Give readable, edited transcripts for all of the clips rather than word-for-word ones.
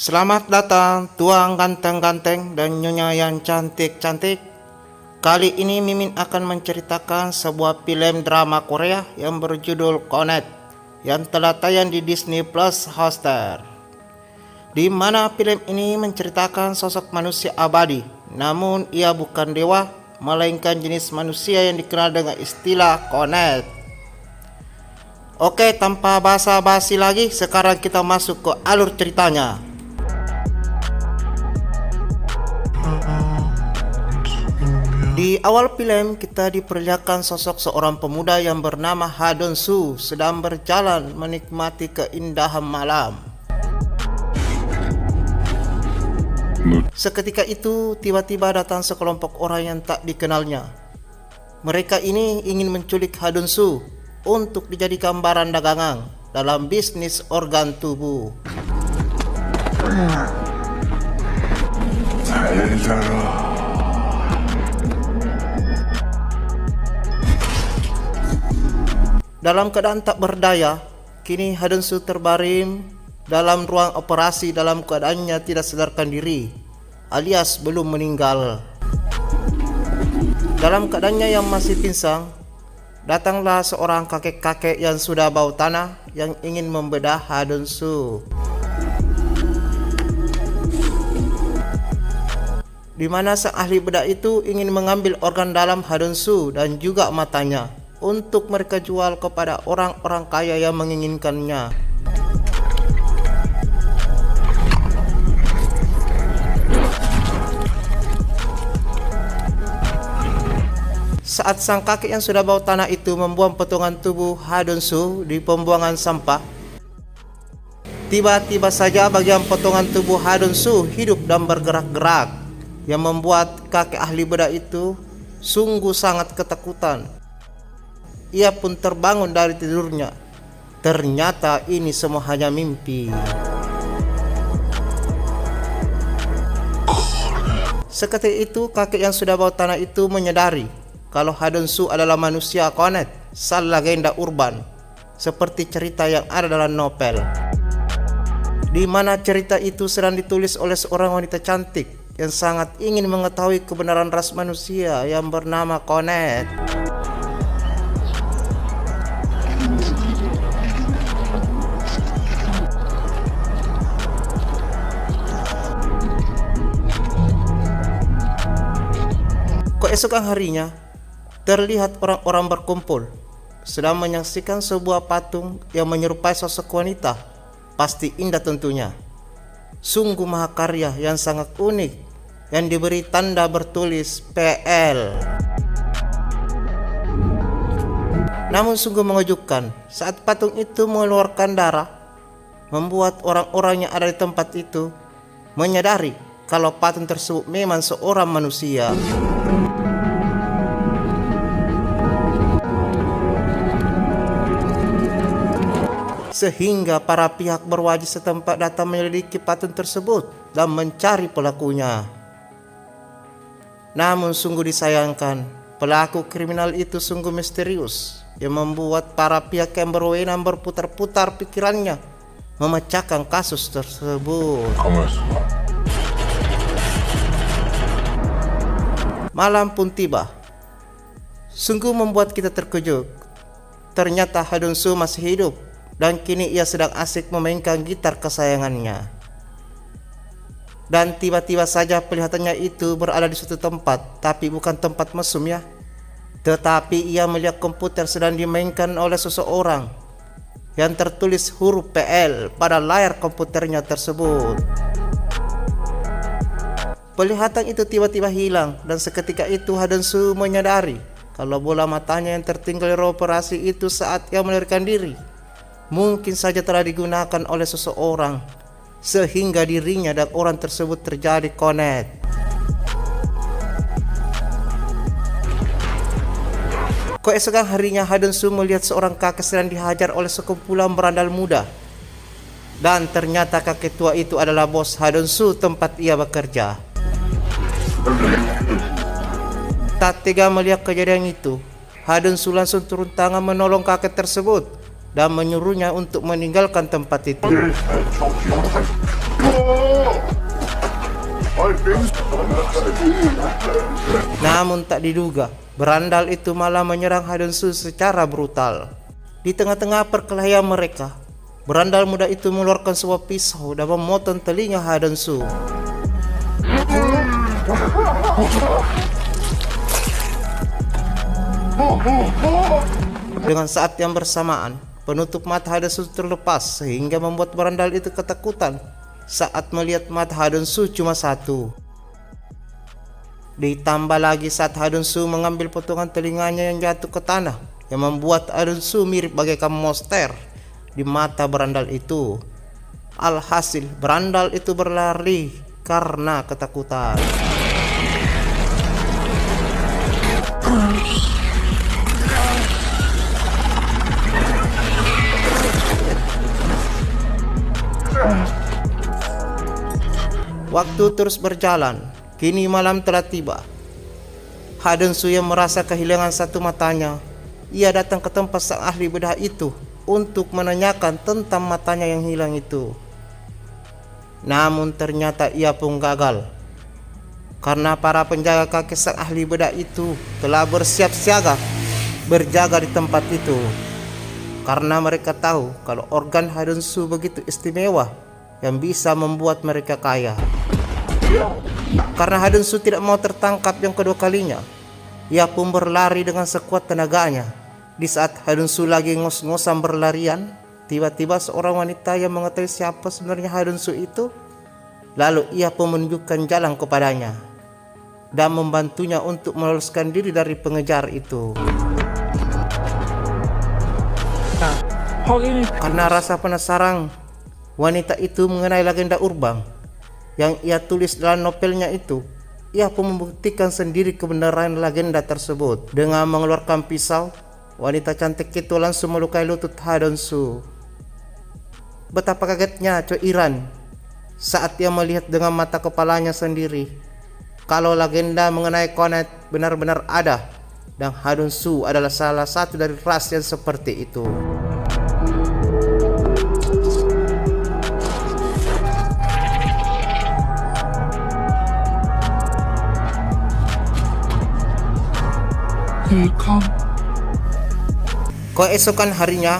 Selamat datang tuang ganteng-ganteng dan nyonya yang cantik-cantik. Kali ini Mimin akan menceritakan sebuah film drama Korea yang berjudul Connect yang telah tayang di Disney Plus Hotstar. Di mana film ini menceritakan sosok manusia abadi, namun ia bukan dewa, melainkan jenis manusia yang dikenal dengan istilah Connect. Oke, tanpa basa-basi lagi, sekarang kita masuk ke alur ceritanya. Di awal film kita diperlihatkan sosok seorang pemuda yang bernama Ha Dong Soo sedang berjalan menikmati keindahan malam. Seketika itu tiba-tiba datang sekelompok orang yang tak dikenalnya. Mereka ini ingin menculik Ha Dong Soo untuk dijadikan barang dagangan dalam bisnis organ tubuh. Dalam keadaan tak berdaya, kini Ha Dong Soo terbaring dalam ruang operasi dalam keadaannya tidak sadarkan diri, alias belum meninggal. Dalam keadaannya yang masih pingsan, datanglah seorang kakek-kakek yang sudah bau tanah yang ingin membedah Ha Dong Soo. Di mana sang ahli bedah itu ingin mengambil organ dalam Ha Dong Soo dan juga matanya untuk mereka jual kepada orang-orang kaya yang menginginkannya. Saat sang kakek yang sudah bau tanah itu membuang potongan tubuh Ha Dong Soo di pembuangan sampah, tiba-tiba saja bagian potongan tubuh Ha Dong Soo hidup dan bergerak-gerak, yang membuat kakek ahli bedah itu sungguh sangat ketakutan. Ia pun terbangun dari tidurnya. Ternyata ini semua hanya mimpi. Seketika itu kakek yang sudah bau tanah itu menyadari kalau Ha Dong Soo adalah manusia Connect, sang legenda urban, seperti cerita yang ada dalam novel, di mana cerita itu sedang ditulis oleh seorang wanita cantik yang sangat ingin mengetahui kebenaran ras manusia yang bernama Connect. Keesokan harinya, terlihat orang-orang berkumpul sedang menyaksikan sebuah patung yang menyerupai sosok wanita. Pasti indah tentunya. Sungguh mahakarya yang sangat unik yang diberi tanda bertulis PL. Namun sungguh mengejutkan saat patung itu mengeluarkan darah, membuat orang-orang yang ada di tempat itu menyadari kalau patung tersebut memang seorang manusia. Sehingga para pihak berwajib setempat datang menyelidiki patung tersebut dan mencari pelakunya. Namun sungguh disayangkan, pelaku kriminal itu sungguh misterius yang membuat para pihak yang berwenang berputar-putar pikirannya memecahkan kasus tersebut. Malam pun tiba. Sungguh membuat kita terkejut. Ternyata Ha Dong Soo masih hidup dan kini ia sedang asik memainkan gitar kesayangannya. Dan tiba-tiba saja kelihatannya itu berada di suatu tempat, tapi bukan tempat mesum ya. Tetapi ia melihat komputer sedang dimainkan oleh seseorang yang tertulis huruf PL pada layar komputernya tersebut. Penglihatan itu tiba-tiba hilang dan seketika itu Ha Dong Soo menyadari kalau bola matanya yang tertinggal di operasi itu saat ia melarikan diri mungkin saja telah digunakan oleh seseorang, sehingga dirinya dan orang tersebut terjadi connect. Keesokan harinya Ha Dong Soo melihat seorang kakek sedang dihajar oleh sekumpulan berandal muda. Dan ternyata kakek tua itu adalah bos Ha Dong Soo tempat ia bekerja. Tak tega melihat kejadian itu, Ha Dong Soo langsung turun tangan menolong kakek tersebut dan menyuruhnya untuk meninggalkan tempat itu. Namun tak diduga, berandal itu malah menyerang Hadonsu secara brutal. Di tengah-tengah perkelahian mereka, berandal muda itu mengeluarkan sebuah pisau dan memotong telinga Hadonsu. Dengan saat yang bersamaan, penutup mata Hadonsu terlepas sehingga membuat berandal itu ketakutan saat melihat mata Hadonsu cuma satu. Ditambah lagi saat Hadonsu mengambil potongan telinganya yang jatuh ke tanah, yang membuat Hadonsu mirip bagaikan monster di mata berandal itu. Alhasil berandal itu berlari karena ketakutan. Waktu terus berjalan, kini malam telah tiba. Hadonsu yang merasa kehilangan satu matanya, ia datang ke tempat sang ahli bedah itu untuk menanyakan tentang matanya yang hilang itu. Namun ternyata ia pun gagal, karena para penjaga kaki sang ahli bedah itu telah bersiap siaga berjaga di tempat itu. Karena mereka tahu kalau organ Hadonsu begitu istimewa yang bisa membuat mereka kaya. Karena Hadonsu tidak mau tertangkap yang kedua kalinya, ia pun berlari dengan sekuat tenaganya. Di saat Hadonsu lagi ngos-ngosan berlarian, tiba-tiba seorang wanita yang mengetahui siapa sebenarnya Hadonsu itu, lalu ia pun menunjukkan jalan kepadanya dan membantunya untuk meloloskan diri dari pengejar itu. Karena rasa penasaran wanita itu mengenai legenda Urbang yang ia tulis dalam novelnya itu, ia pun membuktikan sendiri kebenaran legenda tersebut. Dengan mengeluarkan pisau, wanita cantik itu langsung melukai lutut Hadonsu. Betapa kagetnya Choi Iran saat ia melihat dengan mata kepalanya sendiri kalau legenda mengenai Konet benar-benar ada, dan Hadonsu adalah salah satu dari ras yang seperti itu. Keesokan harinya,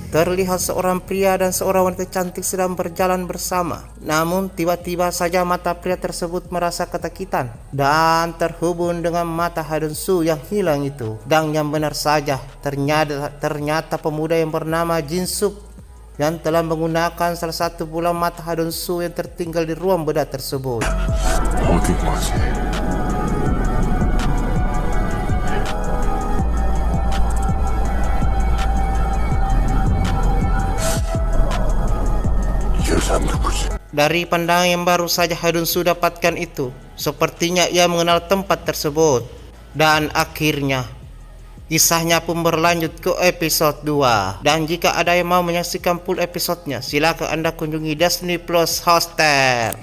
terlihat seorang pria dan seorang wanita cantik sedang berjalan bersama. Namun tiba-tiba saja mata pria tersebut merasa ketakutan dan terhubung dengan mata Hadonsu yang hilang itu. Dan yang benar saja, ternyata pemuda yang bernama Jinsup yang telah menggunakan salah satu bola mata Hadonsu yang tertinggal di ruang bedah tersebut. Dari pandangan yang baru saja Hadonsu dapatkan itu, sepertinya ia mengenal tempat tersebut. Dan akhirnya, kisahnya pun berlanjut ke episode 2. Dan jika ada yang mau menyaksikan full episodenya, silakan Anda kunjungi Disney Plus Hotstar.